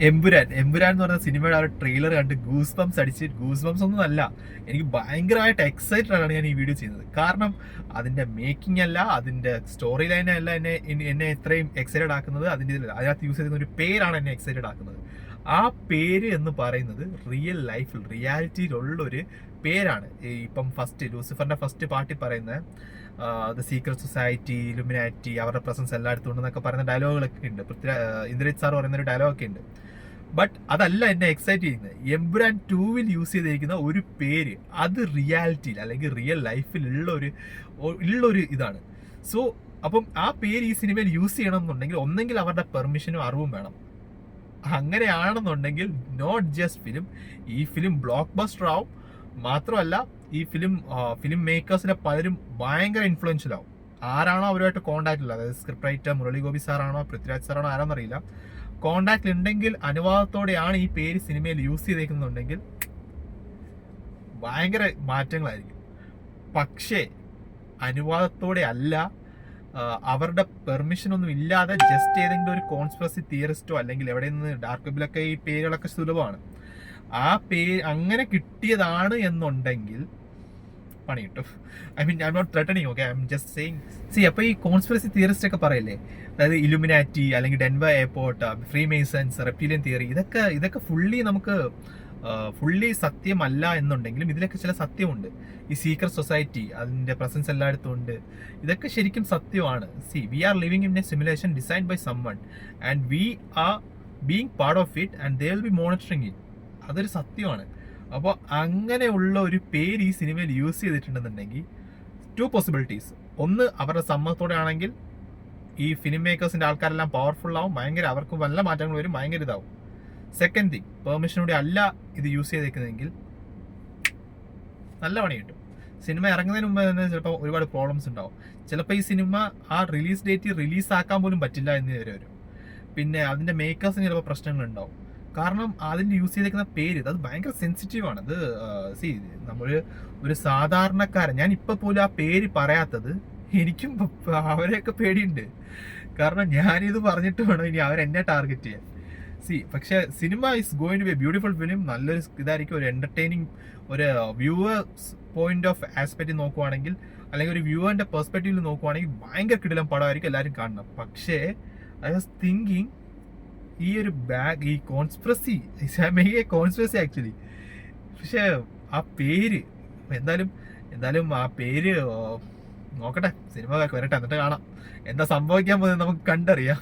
എമ്പുരാൻ എമ്പുരാൻ എന്ന് പറഞ്ഞ സിനിമയുടെ ആ ഒരു ട്രെയിലർ കണ്ട് ഗൂസ് ബംസ് അടിച്ച്, ഗൂസ് ബംസ് ഒന്നും അല്ല, എനിക്ക് ഭയങ്കരമായിട്ട് എക്സൈറ്റഡ് ആണ് ഞാൻ ഈ വീഡിയോ ചെയ്യുന്നത്. കാരണം അതിന്റെ മേക്കിംഗ് അല്ല, അതിന്റെ സ്റ്റോറി ലൈൻ അല്ല എന്നെ ഇത്രയും എക്സൈറ്റഡ് ആക്കുന്നത്, അതിനകത്ത് യൂസ് ചെയ്യുന്ന ഒരു പേരാണ് എന്നെ എക്സൈറ്റഡ് ആക്കുന്നത്. ആ പേര് എന്ന് പറയുന്നത് റിയൽ ലൈഫിൽ റിയാലിറ്റിയിലുള്ളൊരു പേരാണ്. ഇപ്പം ലൂസിഫറിന്റെ ഫസ്റ്റ് പാർട്ടി പറയുന്ന ദ സീക്രട്ട് സൊസൈറ്റി, ഇലുമിനാറ്റി, അവരുടെ പ്രസൻസ് എല്ലായിടത്തും ഉണ്ടെന്നൊക്കെ പറയുന്ന ഡയലോഗുകളൊക്കെ ഉണ്ട്. ഇന്ദ്രജിത് സാർ പറയുന്ന ഒരു ഡയലോഗൊക്കെ ഉണ്ട്. ബട്ട് അതല്ല എന്നെ എക്സൈറ്റ് ചെയ്യുന്നത്. എംപുരാൻ 2 യൂസ് ചെയ്തിരിക്കുന്ന ഒരു പേര്, അത് റിയാലിറ്റിയിൽ അല്ലെങ്കിൽ റിയൽ ലൈഫിൽ ഉള്ളൊരു ഇതാണ്. സോ അപ്പം ആ പേര് ഈ സിനിമയിൽ യൂസ് ചെയ്യണം എന്നുണ്ടെങ്കിൽ ഒന്നെങ്കിൽ അവരുടെ പെർമിഷനും അറിവും വേണം. അങ്ങനെയാണെന്നുണ്ടെങ്കിൽ നോട്ട് ജസ്റ്റ് ഫിലിം, ഈ ഫിലിം ബ്ലോക്ക് ബസ്റ്റർ ആവും. മാത്രമല്ല ഈ ഫിലിം മേക്കേഴ്സിനെ പലരും ഭയങ്കര ഇൻഫ്ലുവൻഷ്യൽ ആവും. ആരാണോ അവരുമായിട്ട് കോൺടാക്റ്റില്ല, അതായത് സ്ക്രിപ്റ്റ് റൈറ്റർ മുരളി ഗോപി സാറാണോ പൃഥ്വിരാജ് സാറാണോ ആരാന്നറിയില്ല, കോണ്ടാക്ട് ഉണ്ടെങ്കിൽ അനുവാദത്തോടെയാണ് ഈ പേര് സിനിമയിൽ യൂസ് ചെയ്തേക്കുന്നുണ്ടെങ്കിൽ ഭയങ്കര മാറ്റങ്ങളായിരിക്കും. പക്ഷേ അനുവാദത്തോടെ അല്ല, അവരുടെ പെർമിഷൻ ഒന്നും ഇല്ലാതെ ജസ്റ്റ് ഏതെങ്കിലും ഒരു കോൺസ്പിറസി തിയറിസ്റ്റോ അല്ലെങ്കിൽ എവിടെ നിന്ന് ഡാർക്ക് വെബിലൊക്കെ ഈ പേരുകളൊക്കെ സുലഭമാണ്, ആ പേര് അങ്ങനെ കിട്ടിയതാണ് എന്നുണ്ടെങ്കിൽ പണി കിട്ടും. I mean I am not threatening, okay, I am just saying. അപ്പോൾ ഈ കോൺസ്പിറസി തിയറിസ്റ്റ് ഒക്കെ പറയില്ലേ, അതായത് ഇലുമിനാറ്റി അല്ലെങ്കിൽ Denver airport, Freemasons, reptilian theory, ഇതൊക്കെ ഫുള്ളി സത്യമല്ല എന്നുണ്ടെങ്കിലും ഇതിലൊക്കെ ചില സത്യമുണ്ട്. ഈ സീക്രട്ട് സൊസൈറ്റി, അതിന്റെ പ്രസൻസ് എല്ലായിടത്തും ഉണ്ട്, ഇതൊക്കെ ശരിക്കും സത്യമാണ്. We are living in a simulation designed by someone and we are being part of it and they will be monitoring it. അതൊരു സത്യമാണ്. അപ്പോൾ അങ്ങനെയുള്ള ഒരു പേര് ഈ സിനിമയിൽ യൂസ് ചെയ്തിട്ടുണ്ടെന്നുണ്ടെങ്കിൽ 2 പോസിബിലിറ്റീസ്. ഒന്ന്, അവരുടെ സമ്മതത്തോടെ ആണെങ്കിൽ ഈ ഫിലിം മേക്കേഴ്സിന്റെ ആൾക്കാരെല്ലാം പവർഫുൾ ആവും, അവർക്ക് വല്ല മാറ്റങ്ങൾ വരും, ഭയങ്കര ഇതാവും. സെക്കൻഡ് തിങ്, പെർമിഷനോടെ അല്ല ഇത് യൂസ് ചെയ്തേക്കുന്നതെങ്കിൽ നല്ല പണി കിട്ടും. സിനിമ ഇറങ്ങുന്നതിന് മുമ്പ് തന്നെ ചിലപ്പോൾ ഒരുപാട് പ്രോബ്ലംസ് ഉണ്ടാവും. ചിലപ്പോൾ ഈ സിനിമ ആ റിലീസ് ഡേറ്റ് റിലീസാക്കാൻ പോലും പറ്റില്ല എന്ന് വരും. പിന്നെ അതിന്റെ മേക്കേഴ്സിന് ചിലപ്പോൾ പ്രശ്നങ്ങളുണ്ടാവും. കാരണം അതിന് യൂസ് ചെയ്തേക്കുന്ന പേര് അത് ഭയങ്കര സെൻസിറ്റീവാണ്. അത് ഒരു സാധാരണക്കാരൻ, ഞാൻ ഇപ്പൊ പോലും ആ പേര് പറയാത്തത് എനിക്കും അവരെയൊക്കെ പേടിയുണ്ട്. കാരണം ഞാനിത് പറഞ്ഞിട്ട് വേണം ഇനി അവരെന്നെ ടാർഗറ്റ് ചെയ്യാൻ. പക്ഷെ cinema is going to be a beautiful film. നല്ലൊരു ഇതായിരിക്കും, ഒരു എന്റർടൈനിങ്, ഒരു വ്യൂവേഴ്സ് പോയിന്റ് ഓഫ് ആസ്പെക്റ്റിൽ നോക്കുവാണെങ്കിൽ അല്ലെങ്കിൽ ഒരു വ്യൂവറിന്റെ പെർസ്പെക്റ്റീവിൽ നോക്കുവാണെങ്കിൽ ഭയങ്കര കിടിലം പടമായിരിക്കും, എല്ലാവരും കാണണം. പക്ഷേ ഐ വാസ് തിങ്കിങ് ഈ കോൺസ്പിറസി ആക്ച്വലി. പക്ഷെ ആ പേര് എന്തായാലും ആ പേര് നോക്കട്ടെ, സിനിമ വരട്ടെ, എന്നിട്ട് കാണാം എന്താ സംഭവിക്കാൻ പോകുന്നത്, നമുക്ക് കണ്ടറിയാം.